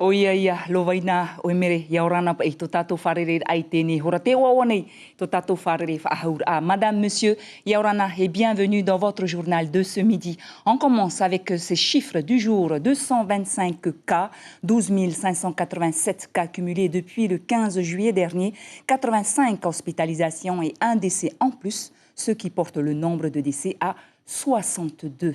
Oia ia, lowaina o emere, yaorana pa i to tatou wharere ai tēnei. Hora te oa nei, to tatou wharere whaahaur. Madame, Monsieur, yaorana et bienvenue dans votre journal de ce midi. On commence avec ces chiffres du jour. 225 cas, 12 587 cas cumulés depuis le 15 juillet dernier, 85 hospitalisations et un décès en plus, ce qui porte le nombre de décès à 62.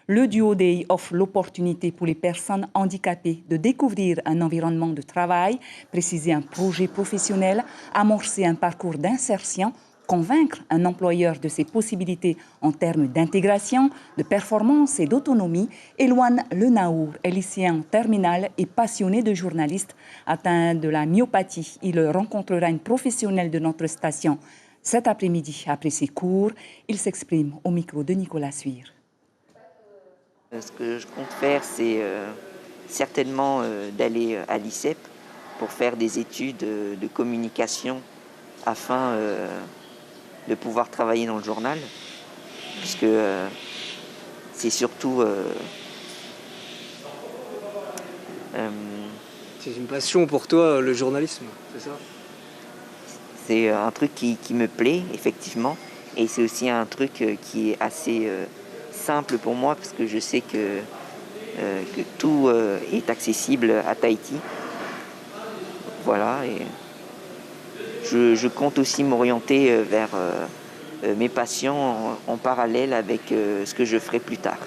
Le Duo Day offre l'opportunité pour les personnes handicapées de découvrir un environnement de travail, préciser un projet professionnel, amorcer un parcours d'insertion, convaincre un employeur de ses possibilités en termes d'intégration, de performance et d'autonomie. Éloigne Le Naour est lycéen en terminale et passionné de journaliste. Atteint de la myopathie, il rencontrera une professionnelle de notre station cet après-midi. Après ses cours, il s'exprime au micro de Nicolas Suire. Ce que je compte faire, c'est certainement d'aller à l'ICEP pour faire des études de communication afin de pouvoir travailler dans le journal, puisque c'est surtout... C'est une passion pour toi, le journalisme, c'est ça? C'est un truc qui me plaît, effectivement, et c'est aussi un truc qui est assez... simple pour moi parce que je sais que tout est accessible à Tahiti. Voilà, et je compte aussi m'orienter vers mes passions en parallèle avec ce que je ferai plus tard.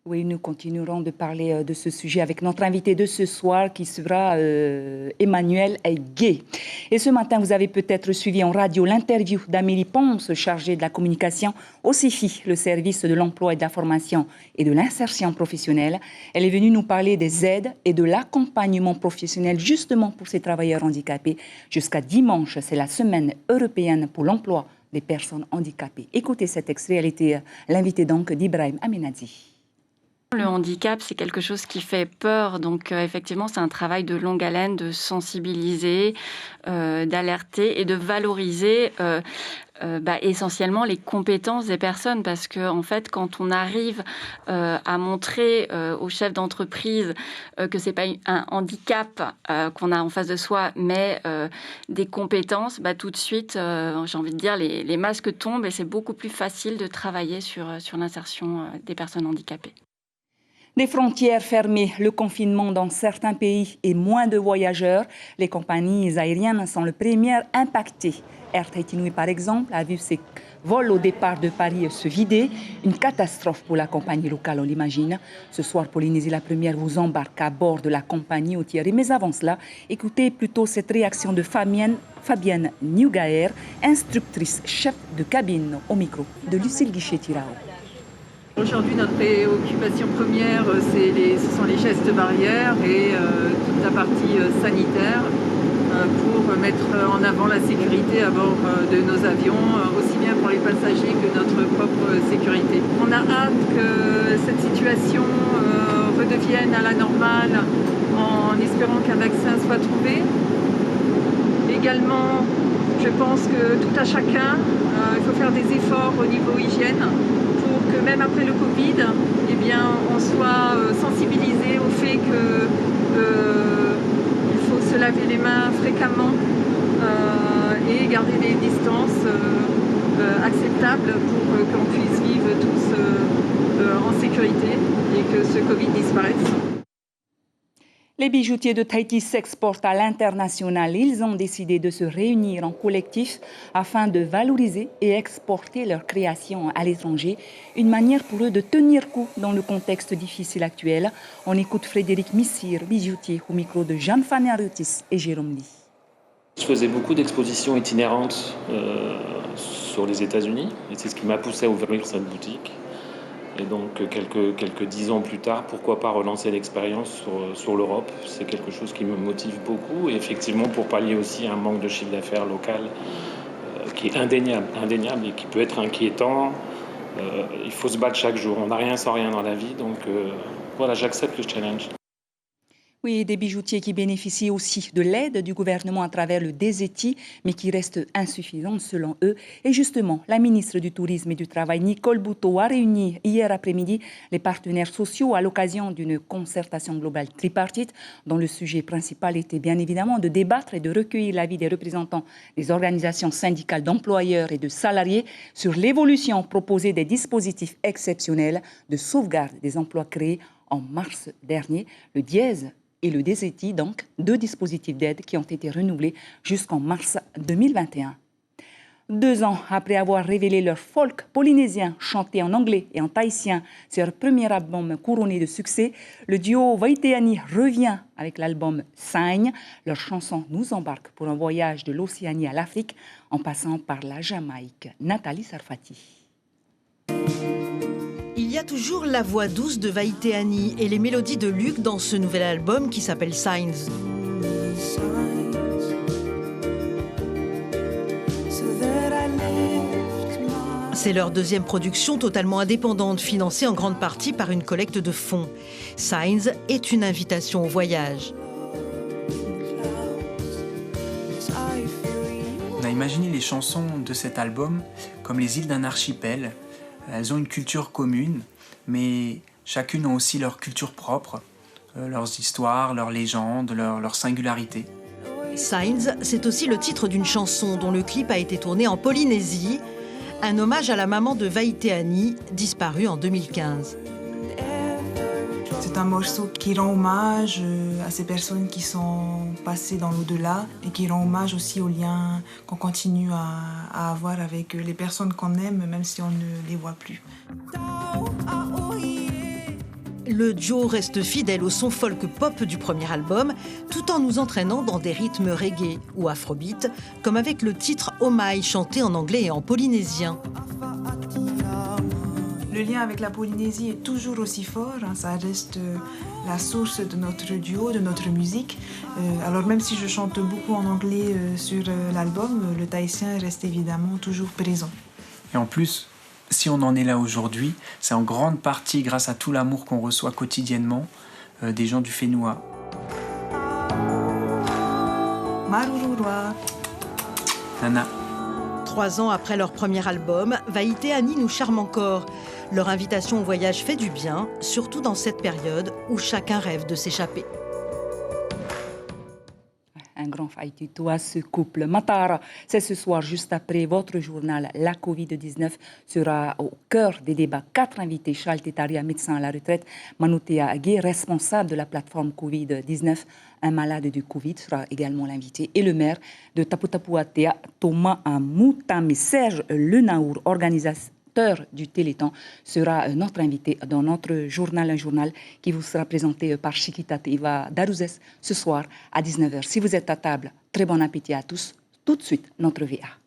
Oui, nous continuerons de parler de ce sujet avec notre invité de ce soir qui sera Emmanuel Gay. Et ce matin, vous avez peut-être suivi en radio l'interview d'Amélie Ponce, chargée de la communication au CIFI, le service de l'emploi et de la formation et de l'insertion professionnelle. Elle est venue nous parler des aides et de l'accompagnement professionnel justement pour ces travailleurs handicapés. Jusqu'à dimanche, c'est la semaine européenne pour l'emploi des personnes handicapées. Écoutez cet extrait, elle était l'invitée donc d'Ibrahim Amenadi. Le handicap, c'est quelque chose qui fait peur. Donc, effectivement, c'est un travail de longue haleine de sensibiliser, d'alerter et de valoriser essentiellement les compétences des personnes. Parce que, en fait, quand on arrive à montrer aux chefs d'entreprise que c'est pas un handicap qu'on a en face de soi, mais des compétences, tout de suite, j'ai envie de dire, les masques tombent et c'est beaucoup plus facile de travailler sur l'insertion des personnes handicapées. Des frontières fermées, le confinement dans certains pays et moins de voyageurs, les compagnies aériennes sont les premières impactées. Air Tahiti Nui, par exemple, a vu ses vols au départ de Paris se vider. Une catastrophe pour la compagnie locale, on l'imagine. Ce soir, Polynésie la Première vous embarque à bord de la compagnie hôtière. Mais avant cela, écoutez plutôt cette réaction de Fabienne Newgaer, instructrice chef de cabine au micro de Lucille Guichet-Tirao. Aujourd'hui, notre préoccupation première, ce sont les gestes barrières et toute la partie sanitaire pour mettre en avant la sécurité à bord de nos avions, aussi bien pour les passagers que notre propre sécurité. On a hâte que cette situation redevienne à la normale en espérant qu'un vaccin soit trouvé. Également, je pense que tout à chacun, il faut faire des efforts au niveau hygiène, que même après le Covid, on soit sensibilisé au fait qu'il faut se laver les mains fréquemment et garder des distances acceptables pour qu'on puisse vivre tous en sécurité et que ce Covid disparaisse. Les bijoutiers de Tahiti s'exportent à l'international. Ils ont décidé de se réunir en collectif afin de valoriser et exporter leurs créations à l'étranger. Une manière pour eux de tenir coup dans le contexte difficile actuel. On écoute Frédéric Missire, bijoutier, au micro de Jeanne-Fanny Arutis et Jérôme Lee. Je faisais beaucoup d'expositions itinérantes sur les États-Unis et c'est ce qui m'a poussé à ouvrir cette boutique. Et donc, quelques 10 ans plus tard, pourquoi pas relancer l'expérience sur l'Europe? C'est quelque chose qui me motive beaucoup. Et effectivement, pour pallier aussi un manque de chiffre d'affaires local qui est indéniable et qui peut être inquiétant. Il faut se battre chaque jour. On n'a rien sans rien dans la vie. Donc, voilà, j'accepte le challenge. Oui, des bijoutiers qui bénéficient aussi de l'aide du gouvernement à travers le DZI, mais qui restent insuffisants selon eux. Et justement, la ministre du Tourisme et du Travail, Nicole Bouteau, a réuni hier après-midi les partenaires sociaux à l'occasion d'une concertation globale tripartite, dont le sujet principal était bien évidemment de débattre et de recueillir l'avis des représentants des organisations syndicales d'employeurs et de salariés sur l'évolution proposée des dispositifs exceptionnels de sauvegarde des emplois créés en mars dernier, le DIEZ et le DZI, donc, 2 dispositifs d'aide qui ont été renouvelés jusqu'en mars 2021. 2 ans après avoir révélé leur folk polynésien chanté en anglais et en tahitien sur leur premier album couronné de succès, le duo Vaiteani revient avec l'album Sign. Leur chanson nous embarque pour un voyage de l'Océanie à l'Afrique en passant par la Jamaïque. Nathalie Sarfati. Il y a toujours la voix douce de Vaiteani et les mélodies de Luc dans ce nouvel album qui s'appelle Signs. C'est leur 2e production totalement indépendante, financée en grande partie par une collecte de fonds. Signs est une invitation au voyage. On a imaginé les chansons de cet album comme les îles d'un archipel. Elles ont une culture commune, mais chacune a aussi leur culture propre, leurs histoires, leurs légendes, leur singularité. Signs, c'est aussi le titre d'une chanson dont le clip a été tourné en Polynésie, un hommage à la maman de Vaiteani, disparue en 2015. C'est un morceau qui rend hommage à ces personnes qui sont passées dans l'au-delà et qui rend hommage aussi aux liens qu'on continue à avoir avec les personnes qu'on aime, même si on ne les voit plus. Le duo reste fidèle au son folk pop du premier album, tout en nous entraînant dans des rythmes reggae ou afrobeat, comme avec le titre Oh My, chanté en anglais et en polynésien. Le lien avec la Polynésie est toujours aussi fort, hein, ça reste la source de notre duo, de notre musique. Alors même si je chante beaucoup en anglais sur l'album, le tahitien reste évidemment toujours présent. Et en plus, si on en est là aujourd'hui, c'est en grande partie grâce à tout l'amour qu'on reçoit quotidiennement des gens du Whenua. Marurua. Nana. 3 ans après leur premier album, Vaiteani nous charme encore. Leur invitation au voyage fait du bien, surtout dans cette période où chacun rêve de s'échapper. Un grand faillito à ce couple. Matara, c'est ce soir, juste après votre journal. La Covid-19 sera au cœur des débats. 4 invités, Charles Tetaria, médecin à la retraite, Manutea Agué, responsable de la plateforme Covid-19. Un malade du Covid sera également l'invité. Et le maire de Taputapuatea, Thomas Moutame, Serge Lenaour, organisateur du Téléthon, sera notre invité dans notre journal, un journal qui vous sera présenté par Chiquita Teiva Darouzès ce soir à 19h. Si vous êtes à table, très bon appétit à tous. Tout de suite, notre VA.